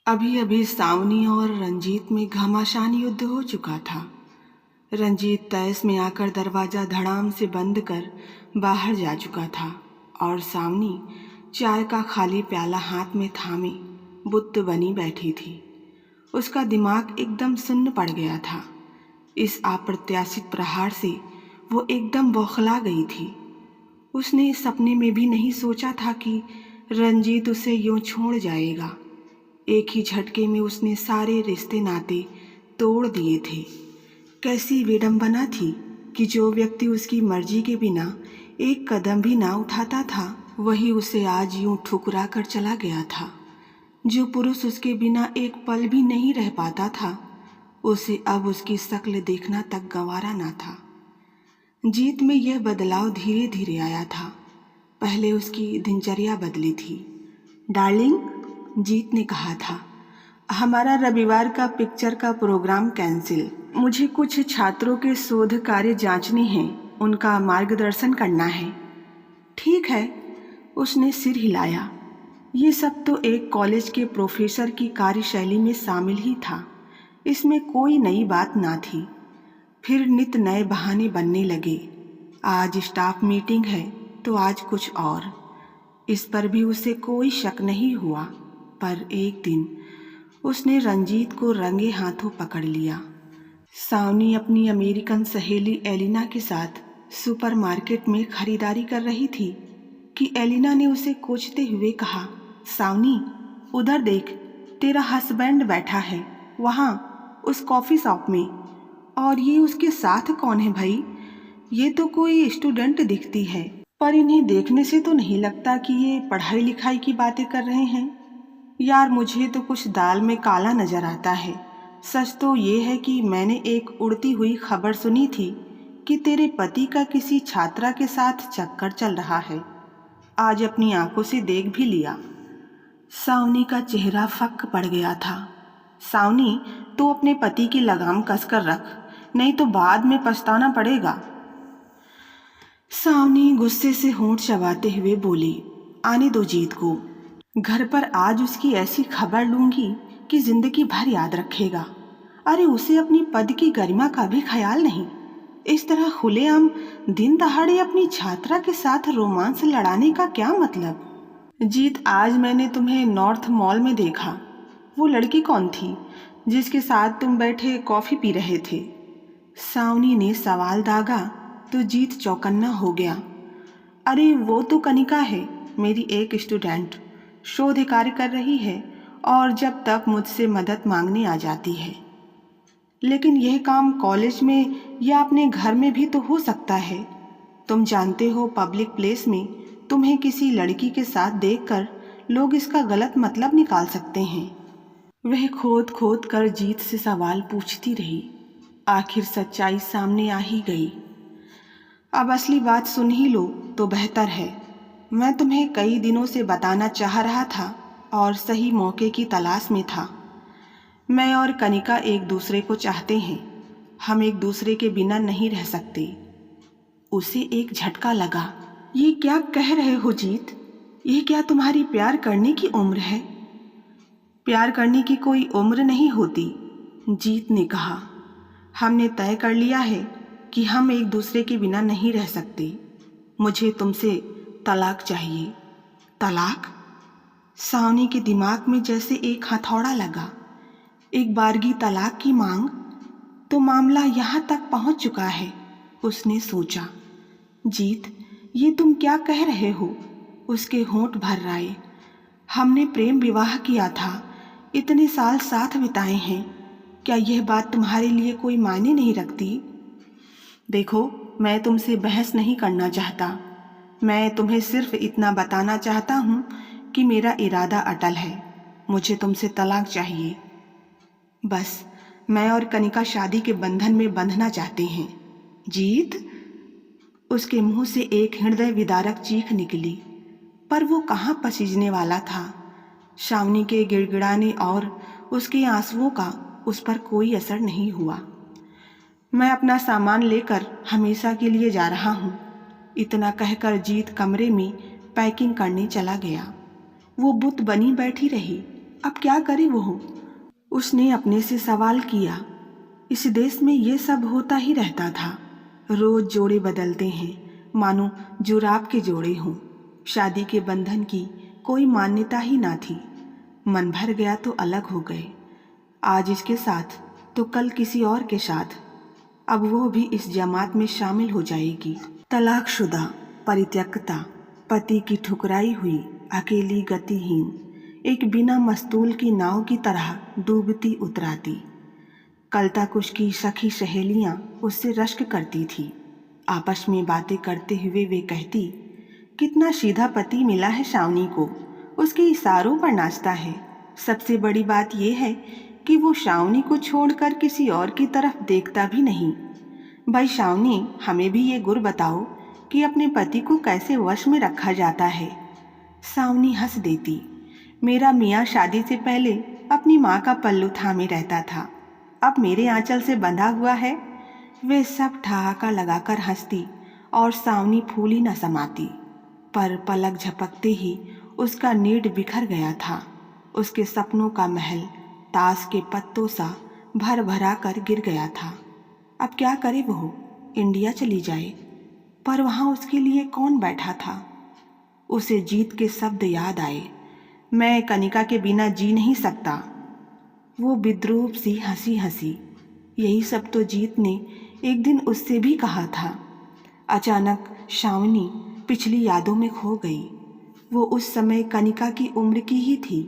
अभी अभी सावनी और रंजीत में घमासान युद्ध हो चुका था। रंजीत तैस में आकर दरवाज़ा धड़ाम से बंद कर बाहर जा चुका था और सावनी चाय का खाली प्याला हाथ में थामे बुत्त बनी बैठी थी। उसका दिमाग एकदम सुन्न पड़ गया था। इस अप्रत्याशित प्रहार से वो एकदम बौखला गई थी। उसने सपने में भी नहीं सोचा था कि रंजीत उसे यूं छोड़ जाएगा। एक ही झटके में उसने सारे रिश्ते नाते तोड़ दिए थे। कैसी विडंबना थी कि जो व्यक्ति उसकी मर्जी के बिना एक कदम भी ना उठाता था, वही उसे आज यूं ठुकरा कर चला गया था। जो पुरुष उसके बिना एक पल भी नहीं रह पाता था, उसे अब उसकी शक्ल देखना तक गंवारा ना था। जीत में यह बदलाव धीरे धीरे आया था। पहले उसकी दिनचर्या बदली थी। डार्लिंग, जीत ने कहा था, हमारा रविवार का पिक्चर का प्रोग्राम कैंसिल। मुझे कुछ छात्रों के शोध कार्य जांचने हैं, उनका मार्गदर्शन करना है। ठीक है, उसने सिर हिलाया। ये सब तो एक कॉलेज के प्रोफेसर की कार्यशैली में शामिल ही था। इसमें कोई नई बात ना थी। फिर नित नए बहाने बनने लगे। आज स्टाफ मीटिंग है तो आज कुछ और। इस पर भी उसे कोई शक नहीं हुआ। पर एक दिन उसने रंजीत को रंगे हाथों पकड़ लिया। सावनी अपनी अमेरिकन सहेली एलिना के साथ सुपरमार्केट में खरीदारी कर रही थी कि एलिना ने उसे कोचते हुए कहा, सावनी, उधर देख, तेरा हस्बैंड बैठा है वहाँ उस कॉफ़ी शॉप में। और ये उसके साथ कौन है भाई? ये तो कोई स्टूडेंट दिखती है, पर इन्हें देखने से तो नहीं लगता कि ये पढ़ाई लिखाई की बातें कर रहे हैं। यार, मुझे तो कुछ दाल में काला नजर आता है। सच तो ये है कि मैंने एक उड़ती हुई खबर सुनी थी कि तेरे पति का किसी छात्रा के साथ चक्कर चल रहा है। आज अपनी आंखों से देख भी लिया। सावनी का चेहरा फक पड़ गया था। सावनी, तो अपने पति की लगाम कसकर रख, नहीं तो बाद में पछताना पड़ेगा। सावनी गुस्से से होंठ चबाते हुए बोली, आने दो जीत को। घर पर आज उसकी ऐसी खबर लूंगी कि जिंदगी भर याद रखेगा। अरे, उसे अपनी पद की गरिमा का भी ख्याल नहीं। इस तरह खुलेआम दिन दहाड़े अपनी छात्रा के साथ रोमांस लड़ाने का क्या मतलब? जीत, आज मैंने तुम्हें नॉर्थ मॉल में देखा। वो लड़की कौन थी जिसके साथ तुम बैठे कॉफ़ी पी रहे थे? सावनी ने सवाल दागा तो जीत चौकन्ना हो गया। अरे, वो तो कनिका है, मेरी एक स्टूडेंट। शोध कार्य कर रही है और जब तक मुझसे मदद मांगने आ जाती है। लेकिन यह काम कॉलेज में या अपने घर में भी तो हो सकता है। तुम जानते हो, पब्लिक प्लेस में तुम्हें किसी लड़की के साथ देखकर लोग इसका गलत मतलब निकाल सकते हैं। वह खोद खोद कर जीत से सवाल पूछती रही। आखिर सच्चाई सामने आ ही गई। अब असली बात सुन ही लो तो बेहतर है। मैं तुम्हें कई दिनों से बताना चाह रहा था और सही मौके की तलाश में था। मैं और कनिका एक दूसरे को चाहते हैं। हम एक दूसरे के बिना नहीं रह सकते। उसे एक झटका लगा। ये क्या कह रहे हो जीत? ये क्या तुम्हारी प्यार करने की उम्र है? प्यार करने की कोई उम्र नहीं होती, जीत ने कहा। हमने तय कर लिया है कि हम एक दूसरे के बिना नहीं रह सकते। मुझे तुमसे तलाक चाहिए। तलाक? सावनी के दिमाग में जैसे एक हथौड़ा लगा। एक बारगी तलाक की मांग? तो मामला यहाँ तक पहुँच चुका है, उसने सोचा। जीत, ये तुम क्या कह रहे हो? उसके होंठ भर आए। हमने प्रेम विवाह किया था, इतने साल साथ बिताए हैं। क्या यह बात तुम्हारे लिए कोई मायने नहीं रखती? देखो, मैं तुमसे बहस नहीं करना चाहता। मैं तुम्हें सिर्फ इतना बताना चाहता हूँ कि मेरा इरादा अटल है। मुझे तुमसे तलाक चाहिए। बस, मैं और कनिका शादी के बंधन में बंधना चाहते हैं। जीत, उसके मुंह से एक हृदय विदारक चीख निकली, पर वो कहाँ पसीजने वाला था। सावनी के गिड़गिड़ाने और उसके आंसुओं का उस पर कोई असर नहीं हुआ। मैं अपना सामान लेकर हमेशा के लिए जा रहा हूँ, इतना कहकर जीत कमरे में पैकिंग करने चला गया। वो बुत बनी बैठी रही। अब क्या करे वो? उसने अपने से सवाल किया। इस देश में ये सब होता ही रहता था। रोज जोड़े बदलते हैं, मानो जुराब के जोड़े हों। शादी के बंधन की कोई मान्यता ही ना थी। मन भर गया तो अलग हो गए, आज इसके साथ तो कल किसी और के साथ। अब वो भी इस जमात में शामिल हो जाएगी। तलाकशुदा, परित्यक्ता, पति की ठुकराई हुई, अकेली, गतिहीन, एक बिना मस्तूल की नाव की तरह डूबती उतराती। कल तक उसकी सखी सहेलियां उससे रश्क करती थी। आपस में बातें करते हुए वे कहती, कितना सीधा पति मिला है शावनी को, उसके इशारों पर नाचता है। सबसे बड़ी बात यह है कि वो शावनी को छोड़कर किसी और की तरफ देखता भी नहीं। भाई शावनी, हमें भी ये गुर बताओ कि अपने पति को कैसे वश में रखा जाता है। सावनी हंस देती, मेरा मियाँ शादी से पहले अपनी माँ का पल्लू थामे रहता था, अब मेरे आंचल से बंधा हुआ है। वे सब ठहाका लगाकर हंसती और सावनी फूली न समाती। पर पलक झपकते ही उसका नीड बिखर गया था। उसके सपनों का महल ताश के पत्तों सा भर भरा कर गिर गया था। अब क्या करे वो? इंडिया चली जाए, पर वहाँ उसके लिए कौन बैठा था? उसे जीत के शब्द याद आए, मैं कनिका के बिना जी नहीं सकता। वो विद्रूप सी हंसी हंसी। यही सब तो जीत ने एक दिन उससे भी कहा था। अचानक शावनी पिछली यादों में खो गई। वो उस समय कनिका की उम्र की ही थी।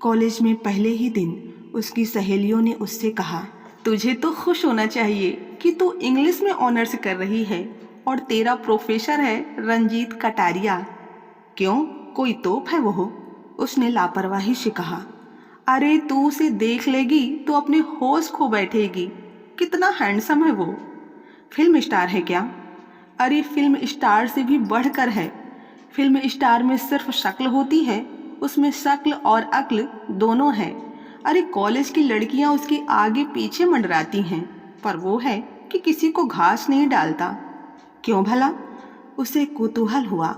कॉलेज में पहले ही दिन उसकी सहेलियों ने उससे कहा, तुझे तो खुश होना चाहिए कि तू इंग्लिश में ऑनर्स कर रही है और तेरा प्रोफेसर है रंजीत कटारिया। क्यों, कोई तोप है वो? उसने लापरवाही से कहा। अरे तू उसे देख लेगी तो अपने होश खो बैठेगी। कितना हैंडसम है वो। फिल्म स्टार है क्या? अरे फिल्म स्टार से भी बढ़कर है। फिल्म स्टार में सिर्फ शक्ल होती है, उसमें शक्ल और अक्ल दोनों है। अरे कॉलेज की लड़कियां उसके आगे पीछे मंडराती हैं, पर वो है कि किसी को घास नहीं डालता। क्यों भला? उसे कुतूहल हुआ।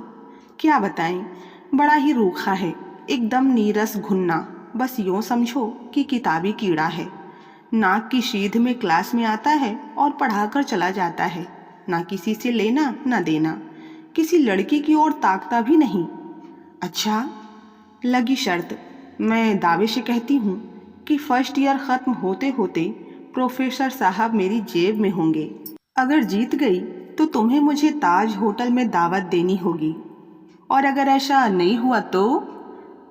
क्या बताएं, बड़ा ही रूखा है, एकदम नीरस घुन्ना। बस यूँ समझो कि किताबी कीड़ा है। नाक की सीध में क्लास में आता है और पढ़ाकर चला जाता है। ना किसी से लेना ना देना, किसी लड़की की ओर ताकता भी नहीं। अच्छा, लगी शर्त। मैं दावे से कहती हूँ कि फर्स्ट ईयर ख़त्म होते होते प्रोफेसर साहब मेरी जेब में होंगे। अगर जीत गई तो तुम्हें मुझे ताज होटल में दावत देनी होगी, और अगर ऐसा नहीं हुआ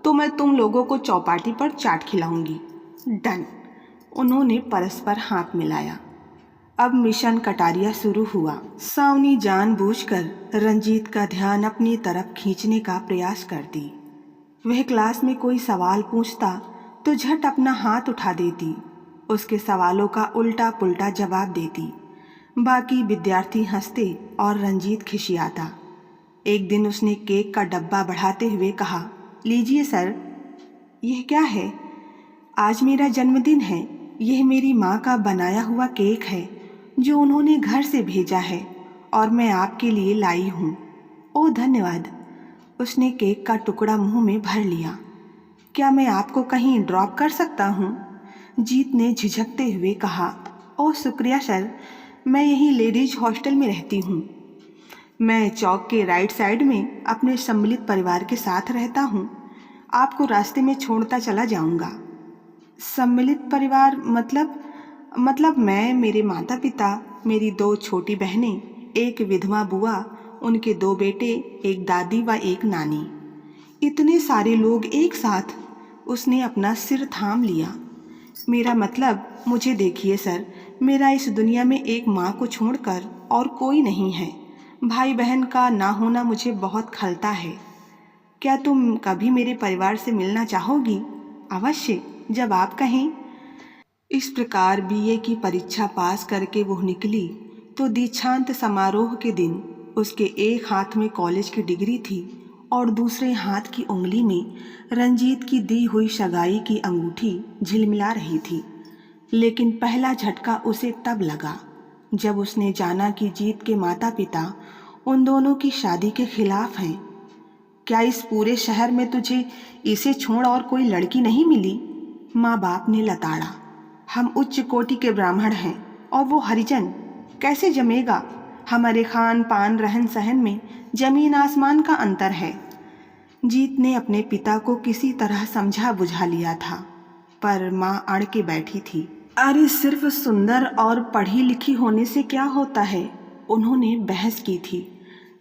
तो मैं तुम लोगों को चौपाटी पर चाट खिलाऊंगी। डन। उन्होंने परस्पर हाथ मिलाया। अब मिशन कटारिया शुरू हुआ। सावनी जानबूझकर रंजीत का ध्यान अपनी तरफ खींचने का प्रयास करती। वह क्लास में कोई सवाल पूछता तो झट अपना हाथ उठा देती, उसके सवालों का उल्टा पुल्टा जवाब देती। बाकी विद्यार्थी हंसते और रंजीत खिसियाता। एक दिन उसने केक का डब्बा बढ़ाते हुए कहा, लीजिए सर। यह क्या है? आज मेरा जन्मदिन है। यह मेरी माँ का बनाया हुआ केक है जो उन्होंने घर से भेजा है और मैं आपके लिए लाई हूँ। ओह धन्यवाद। उसने केक का टुकड़ा मुंह में भर लिया। क्या मैं आपको कहीं ड्रॉप कर सकता हूँ? जीत ने झिझकते हुए कहा। ओह शुक्रिया सर, मैं यहीं लेडीज हॉस्टल में रहती हूँ। मैं चौक के राइट साइड में अपने सम्मिलित परिवार के साथ रहता हूँ। आपको रास्ते में छोड़ता चला जाऊँगा। सम्मिलित परिवार मतलब मैं, मेरे माता पिता, मेरी 2 छोटी बहनें, एक विधवा बुआ, उनके 2 बेटे, एक दादी व एक नानी। इतने सारे लोग एक साथ। उसने अपना सिर थाम लिया। मेरा मतलब, मुझे देखिए सर, मेरा इस दुनिया में एक माँ को छोड़कर और कोई नहीं है। भाई बहन का ना होना मुझे बहुत खलता है। क्या तुम कभी मेरे परिवार से मिलना चाहोगी? अवश्य, जब आप कहें। इस प्रकार बीए की परीक्षा पास करके वो निकली तो दीक्षांत समारोह के दिन उसके एक हाथ में कॉलेज की डिग्री थी और दूसरे हाथ की उंगली में रंजीत की दी हुई सगाई की अंगूठी झिलमिला रही थी। लेकिन पहला झटका उसे तब लगा जब उसने जाना कि जीत के माता पिता उन दोनों की शादी के खिलाफ हैं। क्या इस पूरे शहर में तुझे इसे छोड़ और कोई लड़की नहीं मिली? माँ बाप ने लताड़ा। हम उच्च कोटि के ब्राह्मण हैं और वो हरिजन, कैसे जमेगा? हमारे खान पान रहन सहन में जमीन आसमान का अंतर है। जीत ने अपने पिता को किसी तरह समझा बुझा लिया था, पर माँ अड़ के बैठी थी। अरे सिर्फ सुंदर और पढ़ी लिखी होने से क्या होता है? उन्होंने बहस की थी।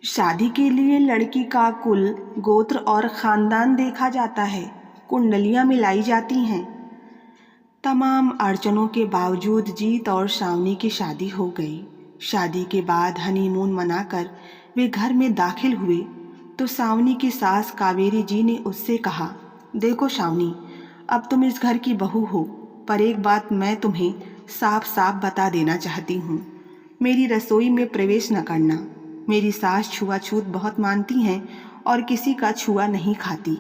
शादी के लिए लड़की का कुल, गोत्र और खानदान देखा जाता है, कुंडलियां मिलाई जाती हैं। तमाम अड़चनों के बावजूद जीत और सावनी की शादी हो गई। शादी के बाद हनीमून मनाकर वे घर में दाखिल हुए तो सावनी की सास कावेरी जी ने उससे कहा, देखो सावनी, अब तुम इस घर की बहू हो, पर एक बात मैं तुम्हें साफ साफ बता देना चाहती हूँ। मेरी रसोई में प्रवेश न करना। मेरी सास छुआछूत बहुत मानती हैं और किसी का छुआ नहीं खाती।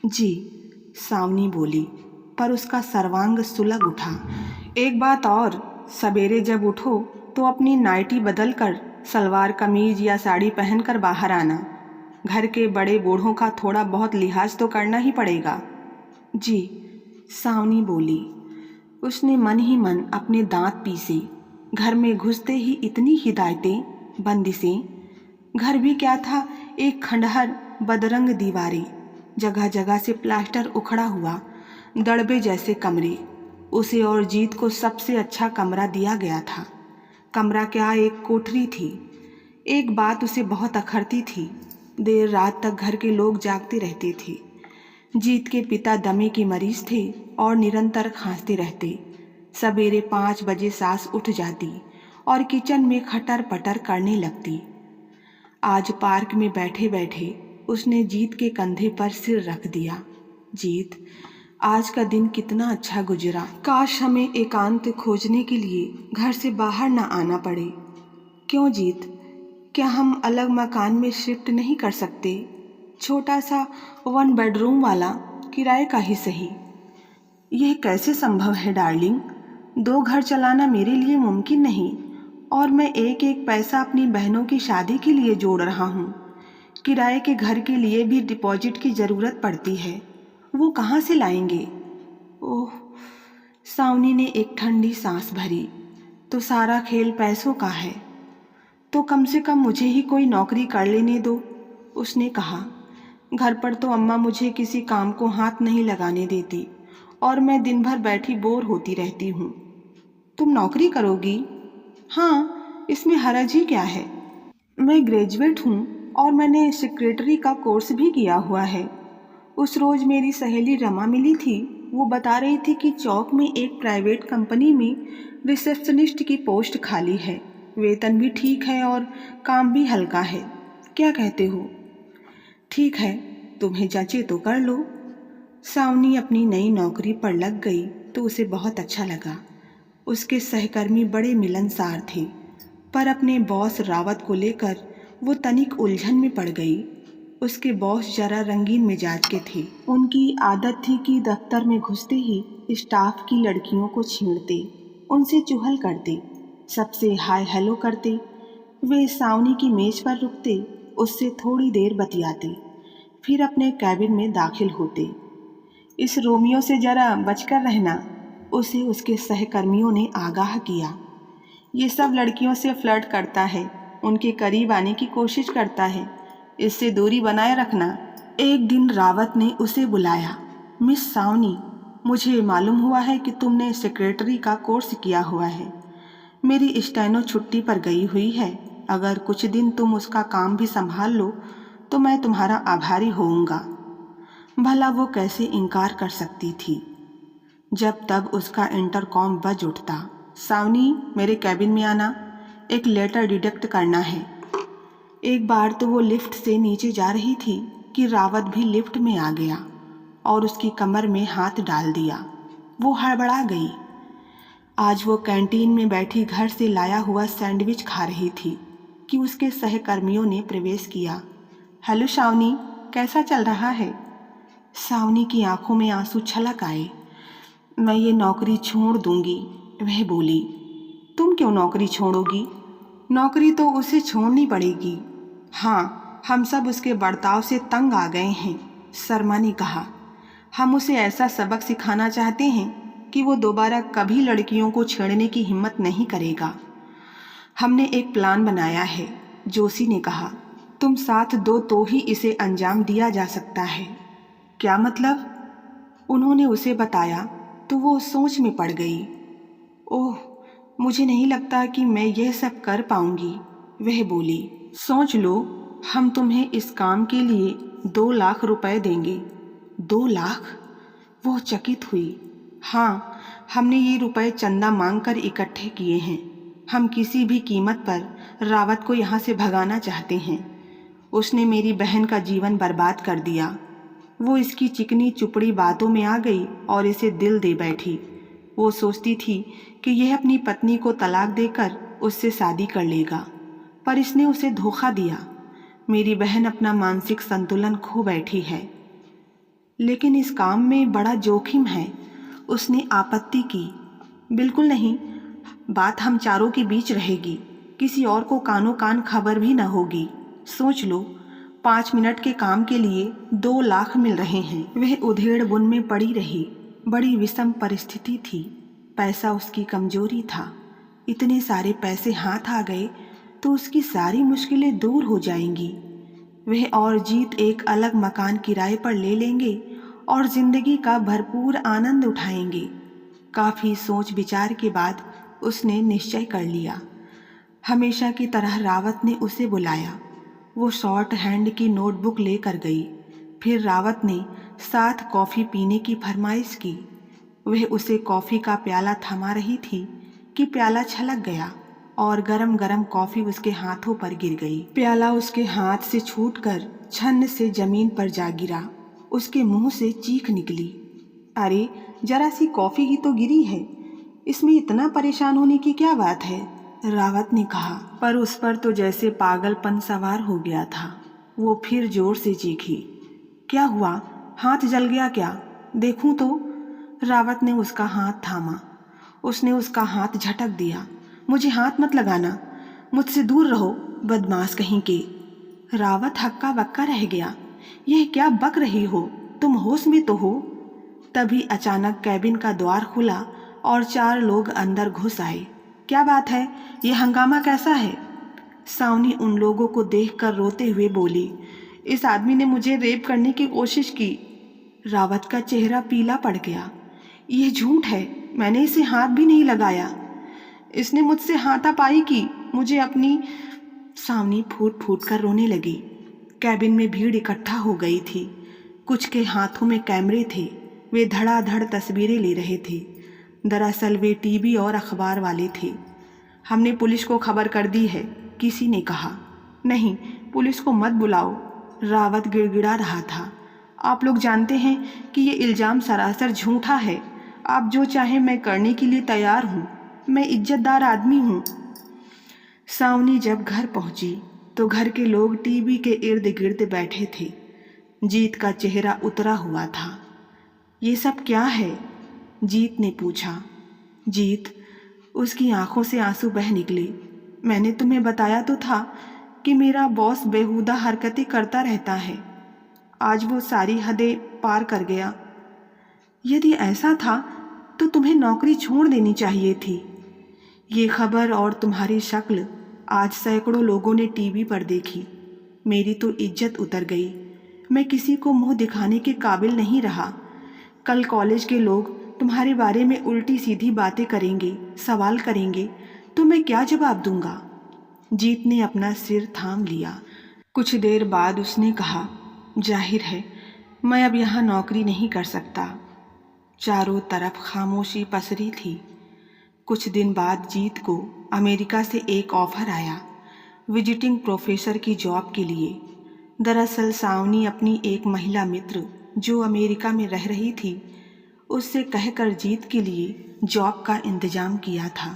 जी, सावनी बोली, पर उसका सर्वांग सुलग उठा। एक बात और, सवेरे जब उठो तो अपनी नाइटी बदल कर सलवार कमीज या साड़ी पहनकर बाहर आना। घर के बड़े बूढ़ों का थोड़ा बहुत लिहाज तो करना ही पड़ेगा। जी, सावनी बोली। उसने मन ही मन अपने दांत पीसे। घर में घुसते ही इतनी हिदायतें, बंदिशें। घर भी क्या था, एक खंडहर, बदरंग दीवारें, जगह जगह से प्लास्टर उखड़ा हुआ, दड़बे जैसे कमरे। उसे और जीत को सबसे अच्छा कमरा दिया गया था। कमरा क्या, एक कोठरी थी। एक बात उसे बहुत अखरती थी, देर रात तक घर के लोग जागते रहते थे। जीत के पिता दमे के मरीज थे और निरंतर खांसते रहते। सवेरे 5 बजे सास उठ जाती और किचन में खटर पटर करने लगती। आज पार्क में बैठे बैठे उसने जीत के कंधे पर सिर रख दिया। जीत, आज का दिन कितना अच्छा गुजरा। काश हमें एकांत खोजने के लिए घर से बाहर ना आना पड़े। क्यों जीत, क्या हम अलग मकान में शिफ्ट नहीं कर सकते? छोटा सा 1 बेडरूम वाला, किराए का ही सही। यह कैसे संभव है डार्लिंग? 2 घर चलाना मेरे लिए मुमकिन नहीं, और मैं एक एक पैसा अपनी बहनों की शादी के लिए जोड़ रहा हूँ। किराए के घर के लिए भी डिपॉजिट की ज़रूरत पड़ती है, वो कहाँ से लाएंगे? ओह, सावनी ने एक ठंडी सांस भरी। तो सारा खेल पैसों का है, तो कम से कम मुझे ही कोई नौकरी कर लेने दो, उसने कहा। घर पर तो अम्मा मुझे किसी काम को हाथ नहीं लगाने देती और मैं दिन भर बैठी बोर होती रहती हूँ। तुम नौकरी करोगी? हाँ, इसमें हरज ही क्या है। मैं ग्रेजुएट हूँ और मैंने सेक्रेटरी का कोर्स भी किया हुआ है। उस रोज़ मेरी सहेली रमा मिली थी। वो बता रही थी कि चौक में एक प्राइवेट कंपनी में रिसेप्शनिस्ट की पोस्ट खाली है। वेतन भी ठीक है और काम भी हल्का है। क्या कहते हो? ठीक है, तुम्हें जचे तो कर लो। सावनी अपनी नई नौकरी पर लग गई तो उसे बहुत अच्छा लगा। उसके सहकर्मी बड़े मिलनसार थे, पर अपने बॉस रावत को लेकर वो तनिक उलझन में पड़ गई। उसके बॉस जरा रंगीन मिजाज के थे। उनकी आदत थी कि दफ्तर में घुसते ही स्टाफ की लड़कियों को छेड़ते, उनसे चुहल करते, सबसे हाय हेलो करते। वे सावनी की मेज पर रुकते, उससे थोड़ी देर बतियाते, फिर अपने कैबिन में दाखिल होते। इस रोमियो से जरा बचकर रहना, उसे उसके सहकर्मियों ने आगाह किया। ये सब लड़कियों से फ्लर्ट करता है, उनके करीब आने की कोशिश करता है, इससे दूरी बनाए रखना। एक दिन रावत ने उसे बुलाया। मिस सावनी, मुझे मालूम हुआ है कि तुमने सेक्रेटरी का कोर्स किया हुआ है। मेरी स्टेनो छुट्टी पर गई हुई है। अगर कुछ दिन तुम उसका काम भी संभाल लो तो मैं तुम्हारा आभारी होऊंगा। भला वो कैसे इनकार कर सकती थी। जब तब उसका इंटरकॉम बज उठता। सावनी, मेरे कैबिन में आना, एक लेटर डिडक्ट करना है। एक बार तो वो लिफ्ट से नीचे जा रही थी कि रावत भी लिफ्ट में आ गया और उसकी कमर में हाथ डाल दिया। वो हड़बड़ा गई। आज वो कैंटीन में बैठी घर से लाया हुआ सैंडविच खा रही थी कि उसके सहकर्मियों ने प्रवेश किया। हेलो सावनी, कैसा चल रहा है? सावनी की आंखों में आंसू छलक आए। मैं ये नौकरी छोड़ दूंगी, वह बोली। तुम क्यों नौकरी छोड़ोगी? नौकरी तो उसे छोड़नी पड़ेगी। हाँ, हम सब उसके बर्ताव से तंग आ गए हैं। शर्मा ने कहा, हम उसे ऐसा सबक सिखाना चाहते हैं कि वो दोबारा कभी लड़कियों को छेड़ने की हिम्मत नहीं करेगा। हमने एक प्लान बनाया है, जोशी ने कहा। तुम साथ दो तो ही इसे अंजाम दिया जा सकता है। क्या मतलब? उन्होंने उसे बताया तो वो सोच में पड़ गई। ओह, मुझे नहीं लगता कि मैं यह सब कर पाऊंगी, वह बोली। सोच लो, हम तुम्हें इस काम के लिए 2 लाख रुपए देंगे। 2 लाख? वो चकित हुई। हाँ, हमने ये रुपए चंदा मांगकर इकट्ठे किए हैं। हम किसी भी कीमत पर रावत को यहाँ से भगाना चाहते हैं। उसने मेरी बहन का जीवन बर्बाद कर दिया। वो इसकी चिकनी चुपड़ी बातों में आ गई और इसे दिल दे बैठी। वो सोचती थी कि यह अपनी पत्नी को तलाक देकर उससे शादी कर लेगा, पर इसने उसे धोखा दिया। मेरी बहन अपना मानसिक संतुलन खो बैठी है। लेकिन इस काम में बड़ा जोखिम है, उसने आपत्ति की। बिल्कुल नहीं, बात हम चारों के बीच रहेगी, किसी और को कानो कान खबर भी न होगी। सोच लो, 5 मिनट के काम के लिए 2 लाख मिल रहे हैं। वह उधेड़ बुन में पड़ी रही। बड़ी विषम परिस्थिति थी। पैसा उसकी कमजोरी था। इतने सारे पैसे हाथ आ गए तो उसकी सारी मुश्किलें दूर हो जाएंगी। वह और जीत एक अलग मकान किराए पर ले लेंगे और जिंदगी का भरपूर आनंद उठाएंगे। काफ़ी सोच विचार के बाद उसने निश्चय कर लिया। हमेशा की तरह रावत ने उसे बुलाया। वो शॉर्ट हैंड की नोटबुक लेकर गई। फिर रावत ने साथ कॉफ़ी पीने की फरमाइश की। वह उसे कॉफ़ी का प्याला थमा रही थी कि प्याला छलक गया और गरम गरम कॉफ़ी उसके हाथों पर गिर गई। प्याला उसके हाथ से छूटकर छन्न से जमीन पर जा गिरा। उसके मुंह से चीख निकली। अरे, जरा सी कॉफ़ी ही तो गिरी है, इसमें इतना परेशान होने की क्या बात है, रावत ने कहा। पर उस पर तो जैसे पागलपन सवार हो गया था। वो फिर जोर से चीखी। क्या हुआ? हाथ जल गया क्या? देखूं तो। रावत ने उसका हाथ थामा। उसने उसका हाथ झटक दिया। मुझे हाथ मत लगाना, मुझसे दूर रहो, बदमाश कहीं के। रावत हक्का बक्का रह गया। यह क्या बक रही हो? तुम होश में तो हो? तभी अचानक कैबिन का द्वार खुला और 4 लोग अंदर घुस आए। क्या बात है? यह हंगामा कैसा है? सावनी उन लोगों को देखकर रोते हुए बोली, इस आदमी ने मुझे रेप करने की कोशिश की। रावत का चेहरा पीला पड़ गया। यह झूठ है, मैंने इसे हाथ भी नहीं लगाया। इसने मुझसे हाथापाई की, मुझे अपनी। सावनी फूट फूट कर रोने लगी। कैबिन में भीड़ इकट्ठा हो गई थी। कुछ के हाथों में कैमरे थे। वे धड़ाधड़ तस्वीरें ले रहे थे। दरअसल वे टीवी और अखबार वाले थे। हमने पुलिस को खबर कर दी है, किसी ने कहा। नहीं, पुलिस को मत बुलाओ, रावत गिड़गिड़ा रहा था। आप लोग जानते हैं कि ये इल्ज़ाम सरासर झूठा है। आप जो चाहें मैं करने के लिए तैयार हूँ। मैं इज्जतदार आदमी हूँ। सावनी जब घर पहुंची तो घर के लोग टीवी के इर्द गिर्द बैठे थे। जीत का चेहरा उतरा हुआ था। ये सब क्या है? जीत ने पूछा। जीत, उसकी आंखों से आंसू बह निकले। मैंने तुम्हें बताया तो था कि मेरा बॉस बेहुदा हरकतें करता रहता है। आज वो सारी हदें पार कर गया। यदि ऐसा था तो तुम्हें नौकरी छोड़ देनी चाहिए थी। ये खबर और तुम्हारी शक्ल आज सैकड़ों लोगों ने टीवी पर देखी। मेरी तो इज्जत उतर गई। मैं किसी को मुंह दिखाने के काबिल नहीं रहा। कल कॉलेज के लोग तुम्हारे बारे में उल्टी सीधी बातें करेंगे, सवाल करेंगे, तो मैं क्या जवाब दूंगा? जीत ने अपना सिर थाम लिया। कुछ देर बाद उसने कहा, जाहिर है मैं अब यहाँ नौकरी नहीं कर सकता। चारों तरफ खामोशी पसरी थी। कुछ दिन बाद जीत को अमेरिका से एक ऑफ़र आया, विजिटिंग प्रोफेसर की जॉब के लिए। दरअसल सावनी अपनी एक महिला मित्र जो अमेरिका में रह रही थी, उससे कहकर जीत के लिए जॉब का इंतज़ाम किया था।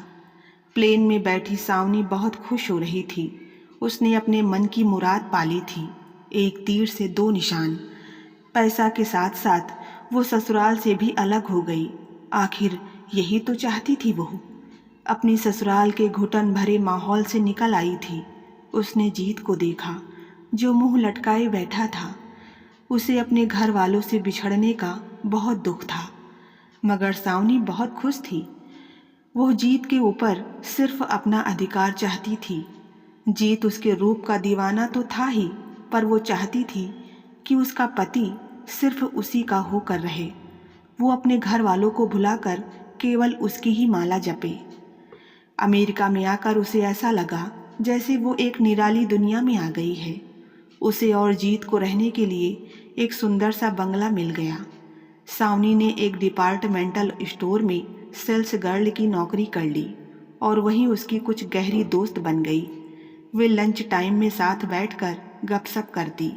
प्लेन में बैठी सावनी बहुत खुश हो रही थी। उसने अपने मन की मुराद पाली थी, एक तीर से 2 निशान। पैसा के साथ साथ वो ससुराल से भी अलग हो गई। आखिर यही तो चाहती थी वो। अपनी ससुराल के घुटन भरे माहौल से निकल आई थी। उसने जीत को देखा। जो मुंह लटकाए बैठा था। उसे अपने घर वालों से बिछड़ने का बहुत दुख था, मगर सावनी बहुत खुश थी। वो जीत के ऊपर सिर्फ अपना अधिकार चाहती थी। जीत उसके रूप का दीवाना तो था ही, पर वो चाहती थी कि उसका पति सिर्फ उसी का होकर रहे। वो अपने घर वालों को भुलाकर केवल उसकी ही माला जपे। अमेरिका में आकर उसे ऐसा लगा जैसे वो एक निराली दुनिया में आ गई है। उसे और जीत को रहने के लिए एक सुंदर सा बंगला मिल गया। सावनी ने एक डिपार्टमेंटल स्टोर में सेल्स गर्ल की नौकरी कर ली और वहीं उसकी कुछ गहरी दोस्त बन गई। वे लंच टाइम में साथ बैठकर गपशप करती।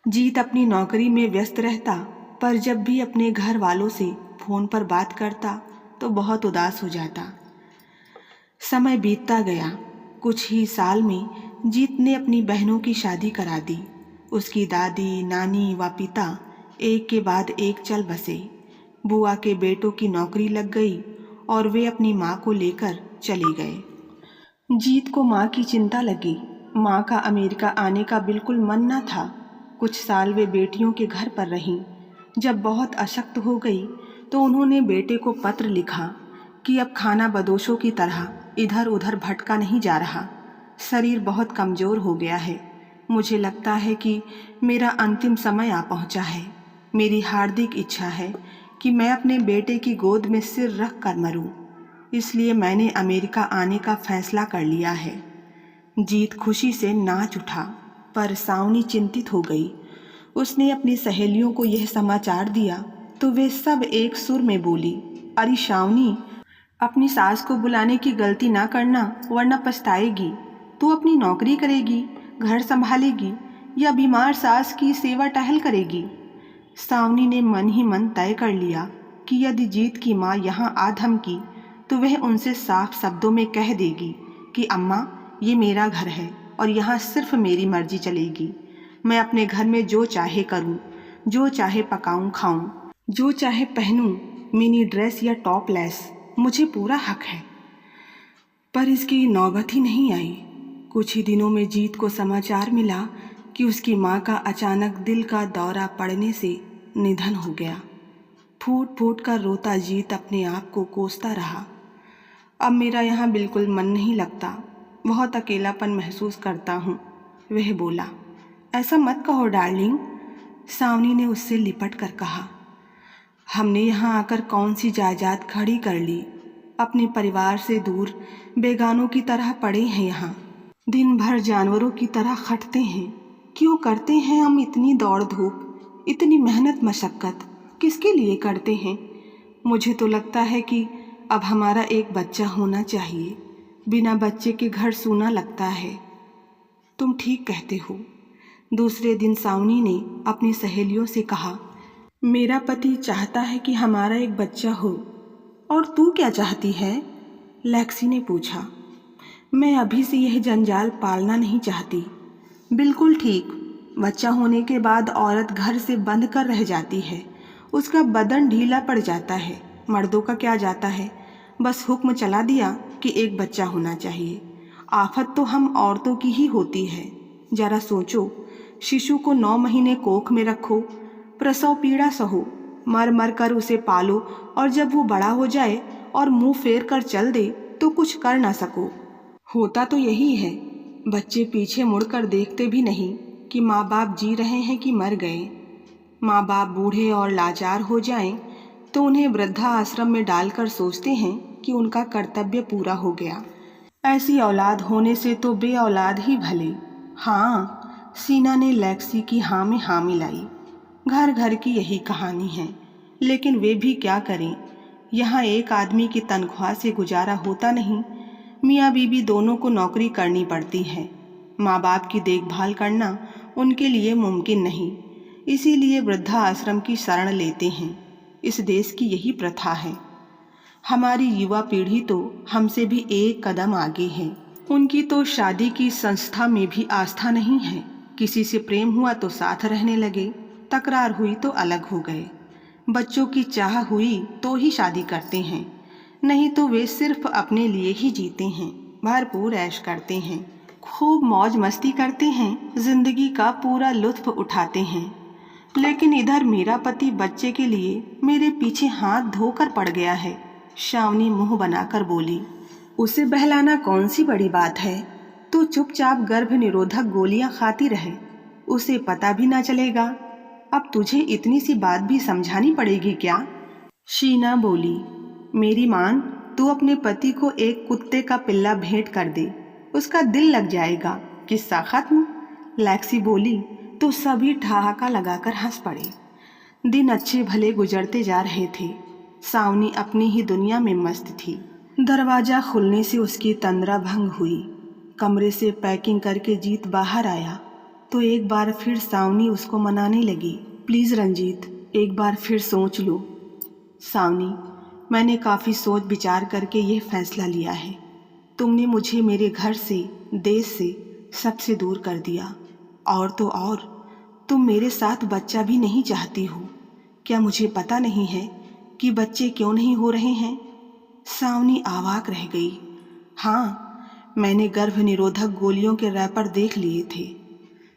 जीत अपनी नौकरी में व्यस्त रहता, पर जब भी अपने घर वालों से फ़ोन पर बात करता तो बहुत उदास हो जाता। समय बीतता गया। कुछ ही साल में जीत ने अपनी बहनों की शादी करा दी। उसकी दादी, नानी व पिता एक के बाद एक चल बसे। बुआ के बेटों की नौकरी लग गई और वे अपनी माँ को लेकर चले गए। जीत को माँ की चिंता लगी। माँ का अमेरिका आने का बिल्कुल मन न था। कुछ साल वे बेटियों के घर पर रहीं। जब बहुत अशक्त हो गई तो उन्होंने बेटे को पत्र लिखा कि अब खाना बदोशों की तरह इधर उधर भटका नहीं जा रहा। शरीर बहुत कमज़ोर हो गया है। मुझे लगता है कि मेरा अंतिम समय आ पहुंचा है। मेरी हार्दिक इच्छा है कि मैं अपने बेटे की गोद में सिर रख कर मरूं। इसलिए मैंने अमेरिका आने का फैसला कर लिया है। जीत खुशी से नाच उठा, पर सावनी चिंतित हो गई। उसने अपनी सहेलियों को यह समाचार दिया तो वे सब एक सुर में बोली, अरे सावनी, अपनी सास को बुलाने की गलती ना करना, वरना पछताएगी। तू अपनी नौकरी करेगी, घर संभालेगी या बीमार सास की सेवा टहल करेगी। सावनी ने मन ही मन तय कर लिया कि यदि जीत की माँ यहाँ आ धमकी तो वह उनसे साफ शब्दों में कह देगी कि अम्मा, ये मेरा घर है और यहाँ सिर्फ मेरी मर्जी चलेगी। मैं अपने घर में जो चाहे करूँ, जो चाहे पकाऊँ खाऊँ, जो चाहे पहनूँ, मिनी ड्रेस या टॉपलेस, मुझे पूरा हक है। पर इसकी नौबत ही नहीं आई। कुछ ही दिनों में जीत को समाचार मिला कि उसकी माँ का अचानक दिल का दौरा पड़ने से निधन हो गया। फूट फूट कर रोता जीत अपने आप को कोसता रहा। अब मेरा यहाँ बिल्कुल मन नहीं लगता, बहुत अकेलापन महसूस करता हूँ, वह बोला। ऐसा मत कहो डार्लिंग, सावनी ने उससे लिपट कर कहा। हमने यहाँ आकर कौन सी जायदाद खड़ी कर ली। अपने परिवार से दूर बेगानों की तरह पड़े हैं यहाँ। दिन भर जानवरों की तरह खटते हैं। क्यों करते हैं हम इतनी दौड़ धूप, इतनी मेहनत मशक्क़त किसके लिए करते हैं? मुझे तो लगता है कि अब हमारा एक बच्चा होना चाहिए। बिना बच्चे के घर सूना लगता है। तुम ठीक कहते हो। दूसरे दिन सावनी ने अपनी सहेलियों से कहा, मेरा पति चाहता है कि हमारा एक बच्चा हो। और तू क्या चाहती है? लेक्सी ने पूछा। मैं अभी से यह जंजाल पालना नहीं चाहती। बिल्कुल ठीक। बच्चा होने के बाद औरत घर से बंद कर रह जाती है। उसका बदन ढीला पड़ जाता है। मर्दों का क्या जाता है, बस हुक्म चला दिया कि एक बच्चा होना चाहिए। आफत तो हम औरतों की ही होती है। जरा सोचो, शिशु को 9 महीने कोख में रखो, प्रसव पीड़ा सहो, मर मर कर उसे पालो और जब वो बड़ा हो जाए और मुंह फेर कर चल दे तो कुछ कर ना सको। होता तो यही है। बच्चे पीछे मुड़कर देखते भी नहीं कि माँ बाप जी रहे हैं कि मर गए। माँ बाप बूढ़े और लाचार हो जाएं तो उन्हें वृद्धा आश्रम में डालकर सोचते हैं कि उनका कर्तव्य पूरा हो गया। ऐसी औलाद होने से तो बे औलाद ही भले। हाँ, सीना ने लेक्सी की हाँ में हाँ मिलाई। घर घर की यही कहानी है, लेकिन वे भी क्या करें। यहाँ एक आदमी की तनख्वाह से गुजारा होता नहीं। मियाँ बीबी दोनों को नौकरी करनी पड़ती है। माँ बाप की देखभाल करना उनके लिए मुमकिन नहीं, इसीलिए वृद्धा आश्रम की शरण लेते हैं। इस देश की यही प्रथा है। हमारी युवा पीढ़ी तो हमसे भी एक कदम आगे है। उनकी तो शादी की संस्था में भी आस्था नहीं है। किसी से प्रेम हुआ तो साथ रहने लगे, तकरार हुई तो अलग हो गए। बच्चों की चाह हुई तो ही शादी करते हैं, नहीं तो वे सिर्फ अपने लिए ही जीते हैं, भरपूर ऐश करते हैं। खूब मौज मस्ती करते हैं, जिंदगी का पूरा लुत्फ उठाते हैं। लेकिन इधर मेरा पति बच्चे के लिए मेरे पीछे हाथ धोकर पड़ गया है। शावनी मुंह बनाकर बोली। उसे बहलाना कौन सी बड़ी बात है, तू चुपचाप गर्भ निरोधक गोलियां खाती रहे, उसे पता भी ना चलेगा। अब तुझे इतनी सी बात भी समझानी पड़ेगी क्या? शीना बोली। मेरी मान, तू अपने पति को एक कुत्ते का पिल्ला भेंट कर दे, उसका दिल लग जाएगा, किस्सा खत्म। लैक्सी बोली तो सभी ठहाका लगाकर हंस पड़े। दिन अच्छे भले गुजरते जा रहे थे। सावनी अपनी ही दुनिया में मस्त थी। दरवाज़ा खुलने से उसकी तंद्रा भंग हुई। कमरे से पैकिंग करके जीत बाहर आया तो एक बार फिर सावनी उसको मनाने लगी। प्लीज़ रंजीत, एक बार फिर सोच लो। सावनी, मैंने काफ़ी सोच विचार करके यह फैसला लिया है। तुमने मुझे मेरे घर से, देश से, सबसे दूर कर दिया। और तो और तुम मेरे साथ बच्चा भी नहीं चाहती हो। क्या मुझे पता नहीं है कि बच्चे क्यों नहीं हो रहे हैं? सावनी आवाक रह गई। हाँ, मैंने गर्भ निरोधक गोलियों के रैपर देख लिए थे।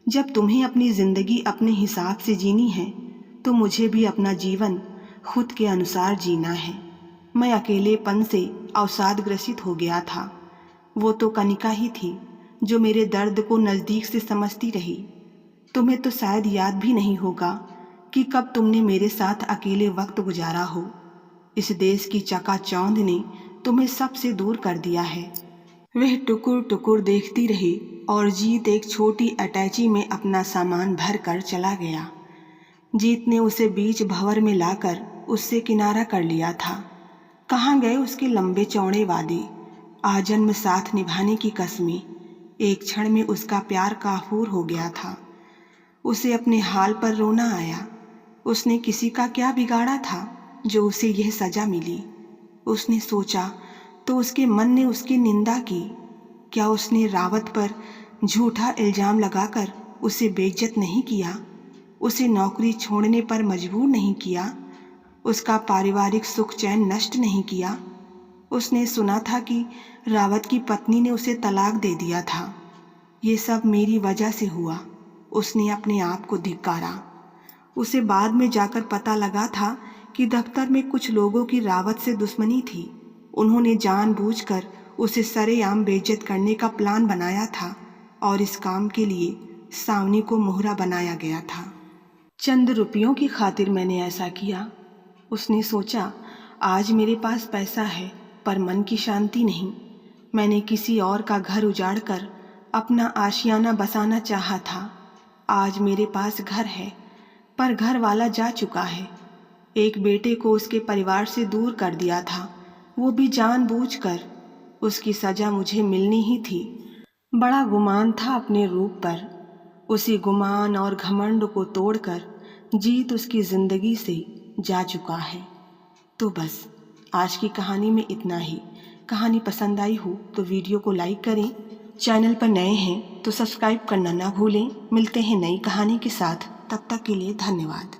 जब तुम्हें अपनी ज़िंदगी अपने हिसाब से जीनी है तो मुझे भी अपना जीवन खुद के अनुसार जीना है। मैं अकेलेपन से अवसादग्रसित हो गया था। वो तो कनिका ही थी जो मेरे दर्द को नज़दीक से समझती रही। तुम्हें तो शायद याद भी नहीं होगा कि कब तुमने मेरे साथ अकेले वक्त गुजारा हो। इस देश की चकाचौंध ने तुम्हें सबसे दूर कर दिया है। वह टुकुर टुकुर देखती रही और जीत एक छोटी अटैची में अपना सामान भर कर चला गया। जीत ने उसे बीच भंवर में लाकर उससे किनारा कर लिया था। कहाँ गए उसके लंबे चौड़े वादे, आजन्म साथ निभाने की कस्में? एक क्षण में उसका प्यार काफूर हो गया था। उसे अपने हाल पर रोना आया। उसने किसी का क्या बिगाड़ा था जो उसे यह सजा मिली? उसने सोचा तो उसके मन ने उसकी निंदा की। क्या उसने रावत पर झूठा इल्ज़ाम लगाकर उसे बेइज्जत नहीं किया? उसे नौकरी छोड़ने पर मजबूर नहीं किया? उसका पारिवारिक सुख चैन नष्ट नहीं किया? उसने सुना था कि रावत की पत्नी ने उसे तलाक दे दिया था। ये सब मेरी वजह से हुआ। उसने अपने आप को धिक्कारा। उसे बाद में जाकर पता लगा था कि दफ्तर में कुछ लोगों की रावत से दुश्मनी थी। उन्होंने जानबूझकर उसे सरेआम बेइज्जत करने का प्लान बनाया था और इस काम के लिए सावनी को मोहरा बनाया गया था। चंद रुपयों की खातिर मैंने ऐसा किया। उसने सोचा आज मेरे पास पैसा है पर मन की शांति नहीं। मैंने किसी और का घर उजाड़कर अपना आशियाना बसाना चाहा था। आज मेरे पास घर है पर घर वाला जा चुका है। एक बेटे को उसके परिवार से दूर कर दिया था, वो भी जानबूझकर। उसकी सज़ा मुझे मिलनी ही थी। बड़ा गुमान था अपने रूप पर। उसी गुमान और घमंड को तोड़कर जीत उसकी ज़िंदगी से जा चुका है। तो बस आज की कहानी में इतना ही। कहानी पसंद आई हो तो वीडियो को लाइक करें। चैनल पर नए हैं तो सब्सक्राइब करना ना भूलें। मिलते हैं नई कहानी के साथ, तब तक के लिए धन्यवाद।